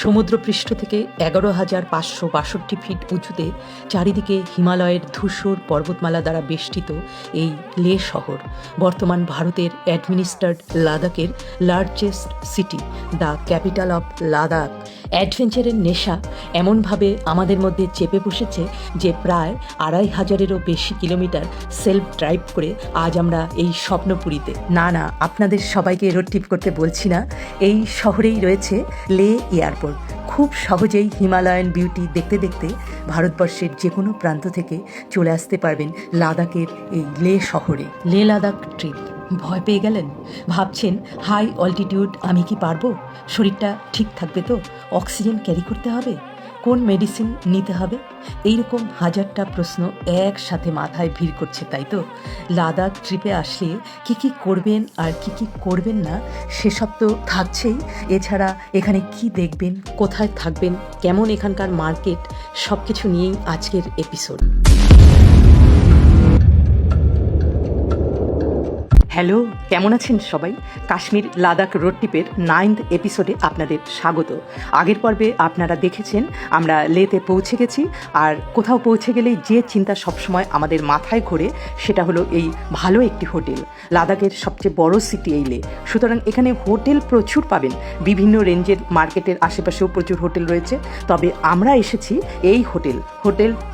সমুদ্রপৃষ্ঠ থেকে ১১,৫৬২ ফিট উঁচুতে চারিদিকে হিমালয়ের ধূসর পর্বতমালা দ্বারা বেষ্টিত এই লে শহর বর্তমান ভারতের অ্যাডমিনিস্ট্রেটেড লাদাখের largest city, the capital of Ladakh. অ্যাডভেঞ্চারের নেশা এমনভাবে আমাদের মধ্যে চেপে বসেছে যে প্রায় ২৫০০-এরও বেশি কিলোমিটার সেলফ ড্রাইভ করে আজ আমরা এই স্বপ্নপুরীতে। না, আপনাদের সবাইকে রোড ট্রিপ করতে বলছি না, এই শহরেই রয়েছে লে এয়ারপোর্ট। খুব সহজেই হিমালয়ান বিউটি দেখতে দেখতে ভারতবর্ষের যে কোনো প্রান্ত থেকে চলে আসতে পারবেন লাদাখের এই লে শহরে। লে লাদাখ ট্রিপ ভয় পেয়ে গেলেন? ভাবছেন হাই অল্টিটিউড আমি কি পারবো? শরীরটা ঠিক থাকবে তো? অক্সিজেন ক্যারি করতে হবে? কোন মেডিসিন নিতে হবে? এইরকম হাজারটা প্রশ্ন একসাথে মাথায় ভিড় করছে, তাই তো? লাদাখ ট্রিপে আসলে কি করবেন আর কি করবেন না সেসব তো থাকছেই। এছাড়া এখানে কি দেখবেন, কোথায় থাকবেন, কেমন এখানকার মার্কেট, সব কিছু নিয়েই আজকের এপিসোড। হ্যালো, কেমন আছেন সবাই? কাশ্মীর লাদাখ রোড ট্রিপের 9th এপিসোডে আপনাদের স্বাগত। আগের পর্বে আপনারা দেখেছেন আমরা লেতে পৌঁছে গেছি, আর কোথাও পৌঁছে গেলেই যে চিন্তা সবসময় আমাদের মাথায় ঘোরে সেটা হলো এই ভালো একটি হোটেল। লাদাখের সবচেয়ে বড় সিটি এই লে, সুতরাং এখানে হোটেল প্রচুর পাবেন। বিভিন্ন রেঞ্জের মার্কেটের আশেপাশেও প্রচুর হোটেল রয়েছে, তবে আমরা এসেছি এই হোটেল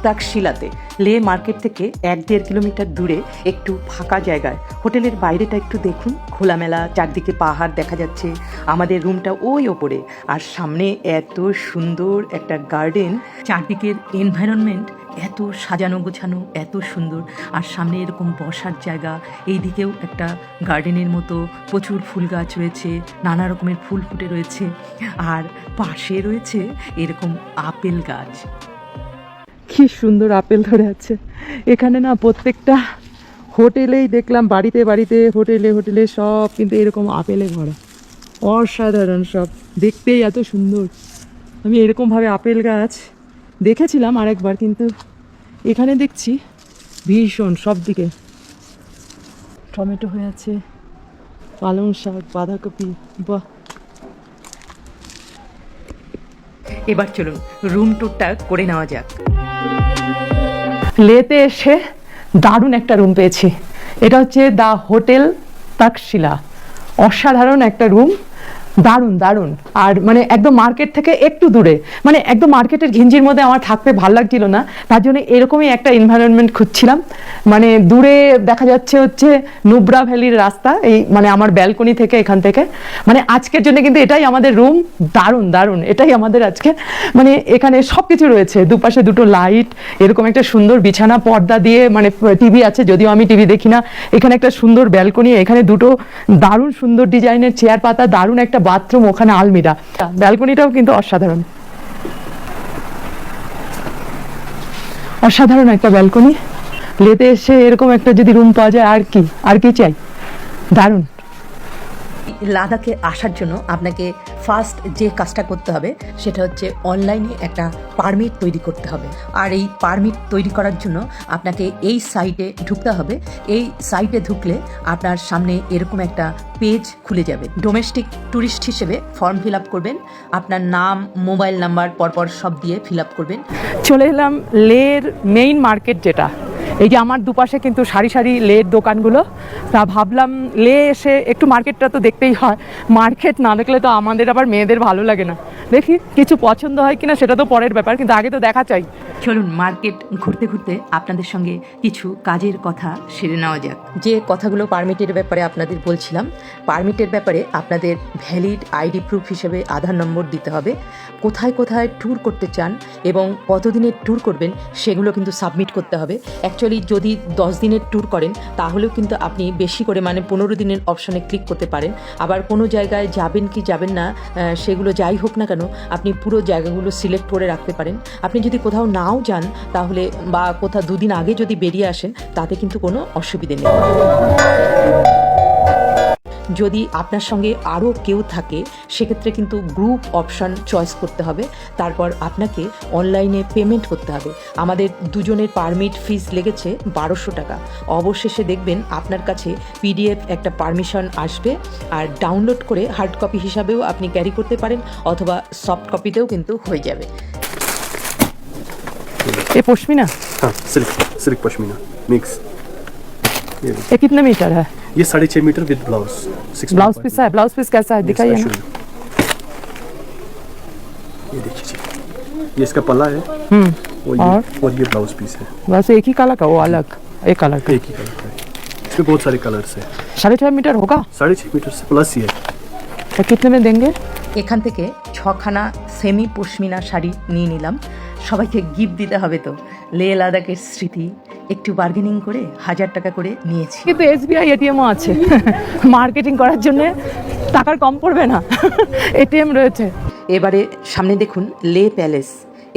তাকশিলাতে। লে মার্কেট থেকে 1-1.5 কিলোমিটার দূরে একটু ফাঁকা জায়গায়। হোটেলের বাইরেটা একটু দেখুন, খোলামেলা, চারদিকে পাহাড় দেখা যাচ্ছে। আমাদের রুমটা ওই ওপরে, আর সামনে এত সুন্দর একটা গার্ডেন। চারদিকের এনভায়রনমেন্ট এত সাজানো গোছানো, এত সুন্দর, আর সামনে এরকম বসার জায়গা। এই দিকেও একটা গার্ডেনের মতো প্রচুর ফুল গাছ রয়েছে, নানা রকমের ফুল ফুটে রয়েছে, আর পাশে রয়েছে এরকম আপেল গাছ। কি সুন্দর আপেল ধরে আছে এখানে না। প্রত্যেকটা হোটেলেই দেখলাম, বাড়িতে হোটেলে সব কিন্তু এরকম আপেলে ভরা। অসাধারণ, সব দেখতেই এত সুন্দর। আমি এরকমভাবে আপেল গাছ দেখেছিলাম আরেকবার, কিন্তু এখানে দেখছি ভীষণ সব দিকে। টমেটো হয়ে আছে, পালং শাক, বাঁধাকপি, বাহ। এবার চলুন রুম ট্যুরটা করে নেওয়া যাক। লেতে এসে দারুণ একটা রুম পেয়েছি। এটা হচ্ছে দ্য হোটেল তাকশিলা। অসাধারণ একটা রুম, দারুণ। আর মানে একদম মার্কেট থেকে একটু দূরে, মানে একদম মার্কেটের ঘিঞ্জির মধ্যে আমার থাকতে ভালো লাগছিল না, তার জন্য এরকমই একটা এনভায়রনমেন্ট খুঁজছিলাম। মানে দূরে দেখা যাচ্ছে হচ্ছে নুব্রা ভ্যালির রাস্তা, এই মানে আমার ব্যালকনি থেকে, এখান থেকে। মানে আজকের জন্য কিন্তু এটাই আমাদের রুম। দারুণ, এটাই আমাদের আজকে। মানে এখানে সব কিছু রয়েছে, দুপাশে দুটো লাইট, এরকম একটা সুন্দর বিছানা, পর্দা দিয়ে, মানে টিভি আছে, যদিও আমি টিভি দেখি না। এখানে একটা সুন্দর ব্যালকনি, এখানে দুটো দারুণ সুন্দর ডিজাইনের চেয়ার পাতা, দারুণ একটা বাথরুম, ওখানে আলমিরা। ব্যালকনিটাও কিন্তু অসাধারণ একটা ব্যালকনি। লেতে এসে এরকম একটা যদি রুম পাওয়া যায়, আর কি চাই। দারুণ। লাদাখে আসার জন্য আপনাকে ফার্স্ট যে কাজটা করতে হবে সেটা হচ্ছে অনলাইনে একটা পারমিট তৈরি করতে হবে। আর এই পারমিট তৈরি করার জন্য আপনাকে এই সাইটে ঢুকতে হবে। এই সাইটে ঢুকলে আপনার সামনে এরকম একটা পেজ খুলে যাবে। ডোমেস্টিক ট্যুরিস্ট হিসেবে ফর্ম ফিল আপ করবেন, আপনার নাম, মোবাইল নাম্বার পরপর সব দিয়ে ফিল আপ করবেন। চলে এলাম লের মেইন মার্কেট, যেটা এই যে আমার দুপাশে কিন্তু সারি লের দোকানগুলো। তা ভাবলাম লে এসে একটু মার্কেটটা তো দেখতেই হয়, মার্কেট না দেখলে তো আমাদের আবার মেয়েদের ভালো লাগে না। দেখি কিছু পছন্দ হয় কিনা, সেটা তো পরের ব্যাপার, কিন্তু আগে তো দেখা চাই। চলুন মার্কেট ঘুরতে আপনাদের সঙ্গে কিছু কাজের কথা সেরে নেওয়া যাক। যে কথাগুলো পারমিটের ব্যাপারে আপনাদের বলছিলাম, পারমিটের ব্যাপারে আপনাদের ভ্যালিড আইডি প্রুফ হিসেবে আধার নম্বর দিতে হবে। কোথায় ট্যুর করতে চান এবং কতদিনের ট্যুর করবেন সেগুলো কিন্তু সাবমিট করতে হবে। অ্যাকচুয়ালি যদি 10 দিনের ট্যুর করেন তাহলেও কিন্তু আপনি বেশি করে, মানে 15 দিনের অপশনে ক্লিক করতে পারেন। আবার কোনো জায়গায় যাবেন কি যাবেন না, সেগুলো যাই হোক না কেন, আপনি পুরো জায়গাগুলো সিলেক্ট করে রাখতে পারেন। আপনি যদি কোথাও নাও যান তাহলে, বা কোথাও 2 দিন আগে যদি বেরিয়ে আসেন, তাতে কিন্তু কোনো অসুবিধে নেই। যদি আপনার সঙ্গে আরও কেউ থাকে সেক্ষেত্রে কিন্তু গ্রুপ অপশান চয়েস করতে হবে, তারপর আপনাকে অনলাইনে পেমেন্ট করতে হবে। আমাদের দুজনের পারমিট ফিস লেগেছে 1200 টাকা। অবশেষে দেখবেন আপনার কাছে পিডিএফ একটা পারমিশন আসবে, আর ডাউনলোড করে হার্ড কপি হিসাবেও আপনি ক্যারি করতে পারেন, অথবা সফট কপিতেও কিন্তু হয়ে যাবে। ये पश्मीना? हाँ, सिल्क पश्मीना मिक्स। ये कितने मीटर है? ये 6.5 metre with blouse. Blouse piece है? ब्लाउज पीस कैसा है दिखाइए ना। ये देखिए, ये इसका पल्ला है और ये ब्लाउज पीस है। बस एक ही कलर का, वो अलग एक कलर का? एक ही कलर का है, इसमें बहुत सारे कलर्स है। 6.5 मीटर होगा? 6.5 मीटर से प्लस ही है। तो कितने में देंगे? এখান থেকে 6খানা সেমি পশমিনা শাড়ি নিয়ে নিলাম। সবাইকে গিফট দিতে হবে তো, লে লাদাখের স্মৃতি। একটু বার্গেনিং করে 1000 টাকা করে নিয়েছি। কিন্তু এসবিআই এটিএমও আছে, মার্কেটিং করার জন্য টাকার কম পড়বে না, এটিএম রয়েছে। এবারে সামনে দেখুন লে প্যালেস।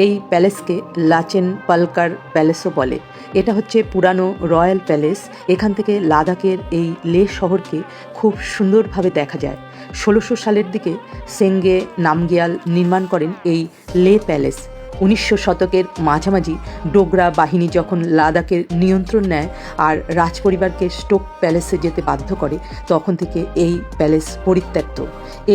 এই প্যালেসকে লাচেন পালকার প্যালেসও বলে। এটা হচ্ছে পুরানো রয়্যাল প্যালেস। এখান থেকে লাদাখের এই লে শহরকে খুব সুন্দরভাবে দেখা যায়। 1600 সালের দিকে সেঙ্গে নামগিয়াল নির্মাণ করেন এই লে প্যালেস। 1900 শতকের মাঝামাঝি ডোগরা বাহিনী যখন লাদাখের নিয়ন্ত্রণ নেয় আর রাজপরিবারকে স্টোক প্যালেসে যেতে বাধ্য করে, তখন থেকে এই প্যালেস পরিত্যক্ত।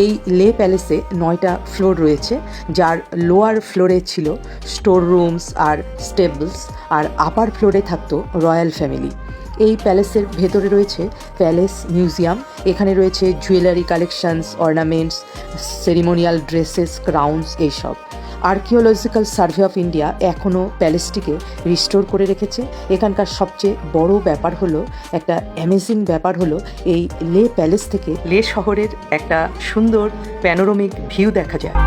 এই লে প্যালেসে 9টা ফ্লোর রয়েছে, যার লোয়ার ফ্লোরে ছিল স্টোর রুমস আর স্টেবলস, আর আপার ফ্লোরে থাকতো রয়্যাল ফ্যামিলি। এই প্যালেসের ভেতরে রয়েছে প্যালেস মিউজিয়াম। এখানে রয়েছে jewellery collections, ornaments, ceremonial dresses, crowns, এইসব। আর্কিওলজিক্যাল সার্ভে অফ ইন্ডিয়া এখনও প্যালেসটিকে রিস্টোর করে রেখেছে। এখানকার সবচেয়ে বড় ব্যাপার হলো, একটা অ্যামেজিং ব্যাপার হলো, এই লে প্যালেস থেকে লে শহরের একটা সুন্দর প্যানোরামিক ভিউ দেখা যায়।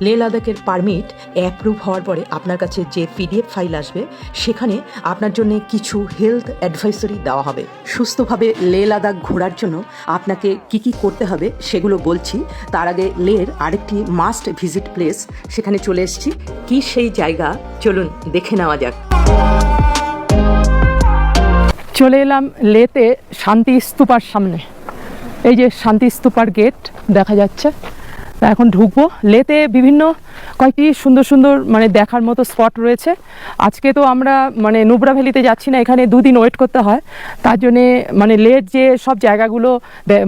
লে লাদাখের পারমিট অ্যাপ্রুভ হওয়ার পরে আপনার কাছে যে পিডিএফ ফাইল আসবে, সেখানে আপনার জন্য কিছু হেলথ অ্যাডভাইসারি দেওয়া হবে। সুস্থভাবে লে লাদাখ ঘোরার জন্য আপনাকে কি কি করতে হবে সেগুলো বলছি। তার আগে লের আরেকটি মাস্ট ভিজিট প্লেস, সেখানে চলে এসেছি। কি সেই জায়গা, চলুন দেখে নেওয়া যাক। চলে এলাম লেতে শান্তি স্তূপার সামনে। এই যে শান্তি স্তূপার গেট দেখা যাচ্ছে। তা এখন ঢুকবো। লেতে বিভিন্ন কয়েকটি সুন্দর সুন্দর মানে দেখার মতো স্পট রয়েছে। আজকে তো আমরা মানে নুব্রা ভ্যালিতে যাচ্ছি না, এখানে 2 দিন ওয়েট করতে হয়। তার জন্যে মানে লের যে সব জায়গাগুলো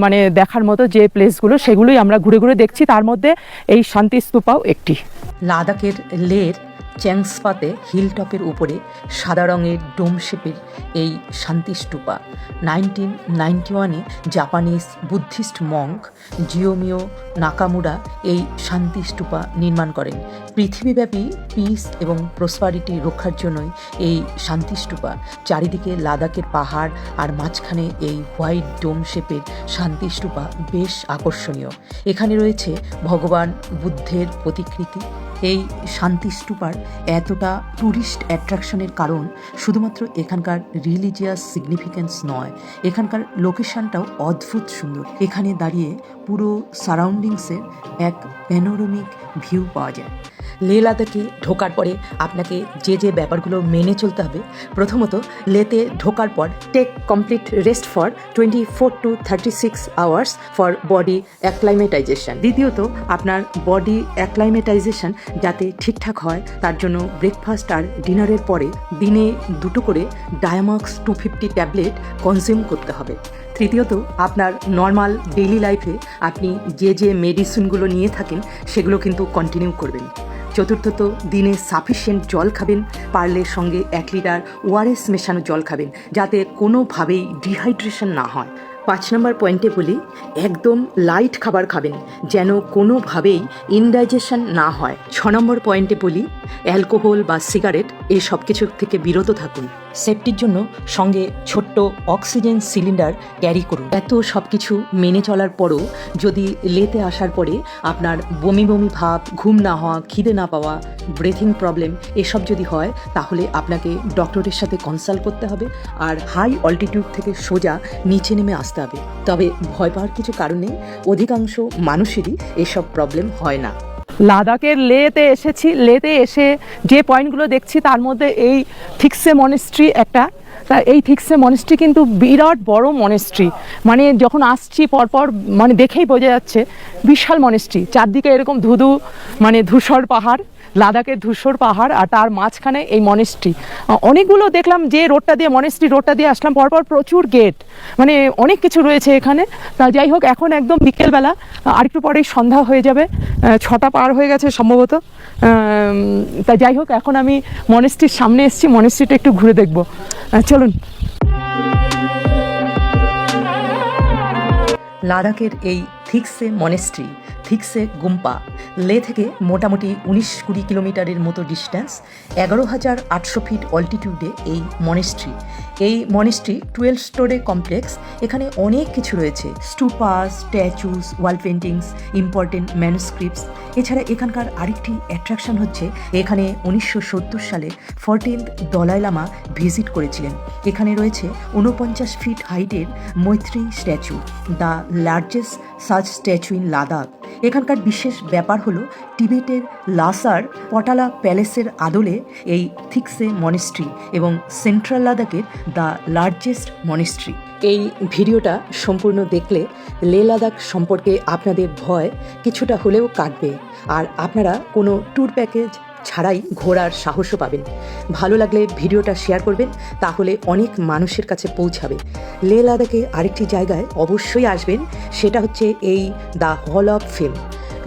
মানে দেখার মতো যে প্লেসগুলো, সেগুলোই আমরা ঘুরে ঘুরে দেখছি। তার মধ্যে এই শান্তি স্তূপাও একটি। লাদাখের লের চ্যাংসপাতে হিলটপের উপরে সাদা রঙের ডোম শেপের এই শান্তি স্তূপা 1991-এ জাপানিজ বুদ্ধিস্ট মঙ্ক জিওমিও নাকামুরা এই শান্তি স্তূপা নির্মাণ করেন। পৃথিবীব্যাপী পিস এবং প্রসপারিটি রক্ষার জন্যই এই শান্তি স্তূপা। চারিদিকে লাদাখের পাহাড় আর মাঝখানে এই হোয়াইট ডোম শেপের শান্তি স্তূপা বেশ আকর্ষণীয়। এখানে রয়েছে ভগবান বুদ্ধের প্রতিকৃতি। এই শান্তি স্তূপার এতটা ট্যুরিস্ট অ্যাট্রাকশনের কারণ শুধুমাত্র এখানকার রিলিজিয়াস সিগনিফিক্যান্স নয়, এখানকার লোকেশনটাও অদ্ভুত সুন্দর। এখানে দাঁড়িয়ে পুরো সারাউন্ডিংসের এক প্যানোরামিক ভিউ পাওয়া যায়। লে লাদাখে ঢোকার পরে আপনাকে যে যে ব্যাপারগুলো মেনে চলতে হবে, প্রথমত লেতে ঢোকার পর take complete rest for 24 to 36 hours for body acclimatization. দ্বিতীয়ত আপনার বডি অ্যাক্লাইমেটাইজেশন যাতে ঠিকঠাক হয়, তার জন্য ব্রেকফাস্ট আর ডিনারের পরে দিনে 2টো করে ডায়ামক্স 250 ট্যাবলেট কনজিউম করতে হবে। তৃতীয়ত আপনার নর্মাল ডেইলি লাইফে আপনি যে যে মেডিসিনগুলো নিয়ে থাকেন সেগুলো কিন্তু কন্টিনিউ করবেন। চতুর্থত দিনে সাফিসিয়েন্ট জল খাবেন, পারলে সঙ্গে 1 লিটার ওআরএস মেশানো জল খাবেন, যাতে কোনোভাবেই ডিহাইড্রেশন না হয়। 5 নম্বর পয়েন্টে বলি, একদম লাইট খাবার খাবেন যেন কোনোভাবেই ইনডাইজেশন না হয়। 6 নম্বর পয়েন্টে বলি, অ্যালকোহল বা সিগারেট এই সব কিছু থেকে বিরত থাকুন। সেফটির জন্য সঙ্গে ছোট্ট অক্সিজেন সিলিন্ডার ক্যারি করুন। এত সব কিছু মেনে চলার পরও যদি লেতে আসার পরে আপনার বমি বমি ভাব, ঘুম না হওয়া, খিদে না পাওয়া, ব্রেথিং প্রবলেম এসব যদি হয়, তাহলে আপনাকে ডক্টরের সাথে কনসাল্ট করতে হবে আর হাই অল্টিটিউড থেকে সোজা নিচে নেমে আসতে হবে। তবে ভয় পাওয়ার কিছু কারণ নেই, অধিকাংশ মানুষেরই এসব প্রবলেম হয় না। লাদাখের লেতে এসেছি। লেতে এসে যে পয়েন্টগুলো দেখছি তার মধ্যে এই থিক্সে মনেস্ট্রি একটা, তা এই থিক্সে মনেস্ট্রি কিন্তু বিরাট বড় মনেস্ট্রি, মানে যখন আসছি পরপর মানে দেখেই বোঝা যাচ্ছে বিশাল মনেস্ট্রি। চারদিকে এরকম ধুধু মানে ধূসর পাহাড়, লাদাখের ধূসর পাহাড়, আর তার মাঝখানে এই মনেস্ট্রি। অনেকগুলো দেখলাম যে রোডটা দিয়ে মনেস্ট্রি রোডটা দিয়ে আসলাম, পরপর প্রচুর গেট, মানে অনেক কিছু রয়েছে এখানে। তা যাই হোক, এখন একদম বিকেলবেলা, আরেকটু পরেই সন্ধ্যা হয়ে যাবে, 6টা পার হয়ে গেছে সম্ভবত। তা যাই হোক, এখন আমি মনেস্ট্রির সামনে এসেছি, মনেস্ট্রিটা একটু ঘুরে দেখবো। চলুন। লাদাখের এই থিক্সে মনেস্ট্রি, থিক্সে গুম্পা লে থেকে মোটামুটি 19-20 কিলোমিটারের মতো ডিস্ট্যান্স, 11,800 ফিট অল্টিটিউডে এই মনেস্ট্রি। এই মনেস্ট্রি 12 স্টোরে কমপ্লেক্স। এখানে অনেক কিছু রয়েছে, স্টুপাস, স্ট্যাচুস, ওয়াল পেন্টিংস, ইম্পর্টেন্ট ম্যানুস্ক্রিপ্টস। এছাড়া এখানকার আরেকটি অ্যাট্রাকশন হচ্ছে, এখানে 1970 সালে 14th দলাই লামা ভিজিট করেছিলেন। এখানে রয়েছে 49 ফিট হাইটের মৈত্রী statue, the largest such statue in Ladakh. এখানকার বিশেষ ব্যাপার হলো টিবেটের লাসার পটালা প্যালেসের আদলে এই থিক্সে মনেস্ট্রি এবং সেন্ট্রাল লাদাখের দ্য লার্জেস্ট মনেস্ট্রি। এই ভিডিওটা সম্পূর্ণ দেখলে লে লাদাখ সম্পর্কে আপনাদের ভয় কিছুটা হলেও কাটবে, আর আপনারা কোনো ট্যুর প্যাকেজ ছাড়াই ঘোরার সাহসও পাবেন। ভালো লাগলে ভিডিওটা শেয়ার করবেন, তাহলে অনেক মানুষের কাছে পৌঁছাবে। লে লাদাখে আরেকটি জায়গায় অবশ্যই আসবেন, সেটা হচ্ছে এই the hall of fame.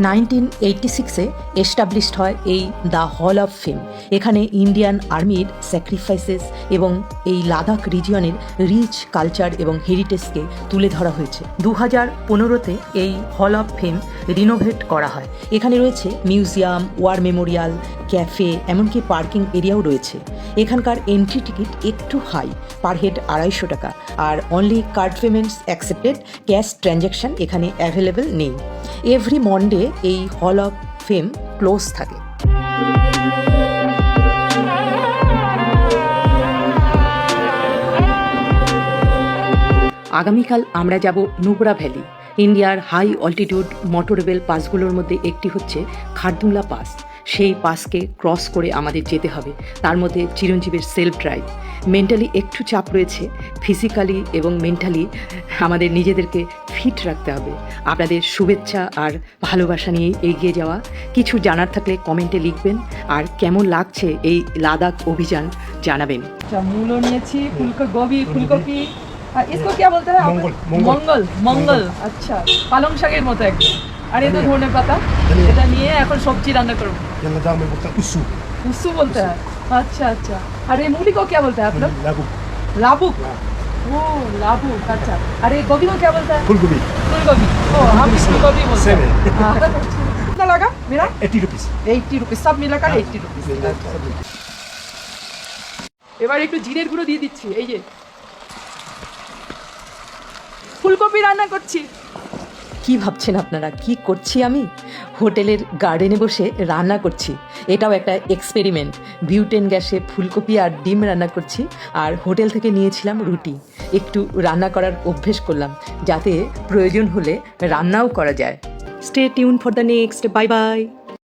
1986-এ established হয় এই দ্য হল অফ ফেম। এখানে ইন্ডিয়ান আর্মির স্যাক্রিফাইসেস এবং এই লাদাখ রিজিয়নের রিচ কালচার এবং হেরিটেজকে তুলে ধরা হয়েছে। 2015-তে এই হল অফ ফেম রিনোভেট করা হয়। এখানে রয়েছে মিউজিয়াম, ওয়ার মেমোরিয়াল, ক্যাফে, এমনকি পার্কিং এরিয়াও রয়েছে। এখানকার এন্ট্রি টিকিট একটু হাই, পার হেড 250 টাকা, আর only card payments accepted, cash transaction এখানে অ্যাভেলেবেল নেই। এভরি মন্ডে এই হল অফ ফেম ক্লোজ থাকে। আগামীকাল আমরা যাব নুব্রা ভ্যালি। ইন্ডিয়ার হাই অল্টিটিউড মোটরেবল পাসগুলোর মধ্যে একটি হচ্ছে খারদুংলা পাস। সেই পাসকে ক্রস করে আমাদের যেতে হবে। তার মধ্যে চিরঞ্জীবের সেলফ ড্রাইভ। মেন্টালি একটু চাপ রয়েছে, ফিজিক্যালি এবং মেন্টালি আমাদের নিজেদেরকে ফিট রাখতে হবে। আপনাদের শুভেচ্ছা আর ভালোবাসা নিয়েই এগিয়ে যাওয়া। কিছু জানার থাকলে কমেন্টে লিখবেন, আর কেমন লাগছে এই লাদাখ অভিযান জানাবেন। মূলো নিয়েছি, ফুলকপি, আর इसको क्या बोलते हैं? मंगल। अच्छा, পালং শাকের মতো একদম। আর এই তো ধনে পাতা, এটা নিয়ে এখন সবজি রান্না করব। উসু बोलते हैं। अच्छा। और ये मूली को क्या बोलते हैं आप लोग? लाबुक। ओ लाबुक, अच्छा। और ये गोभी को क्या बोलते हैं? फूलगोभी। ओ हम फूलगोभी बोलते हैं। कितना लगा मेरा? 80 रुपीस सब मिलाकर 80 रुपीस। এবার একটু জিরের গুঁড়ো দিয়ে দিচ্ছি। এই যে ফুলকপি রান্না করছি। কি ভাবছেন আপনারা, কি করছি আমি? হোটেলের গার্ডেনে বসে রান্না করছি। এটাও একটা এক্সপেরিমেন্ট। বিউটেন গ্যাসে ফুলকপি আর ডিম রান্না করছি, আর হোটেল থেকে নিয়েছিলাম রুটি। একটু রান্না করার অভ্যেস করলাম, যাতে প্রয়োজন হলে রান্নাও করা যায়। Stay tune for the next. Bye bye.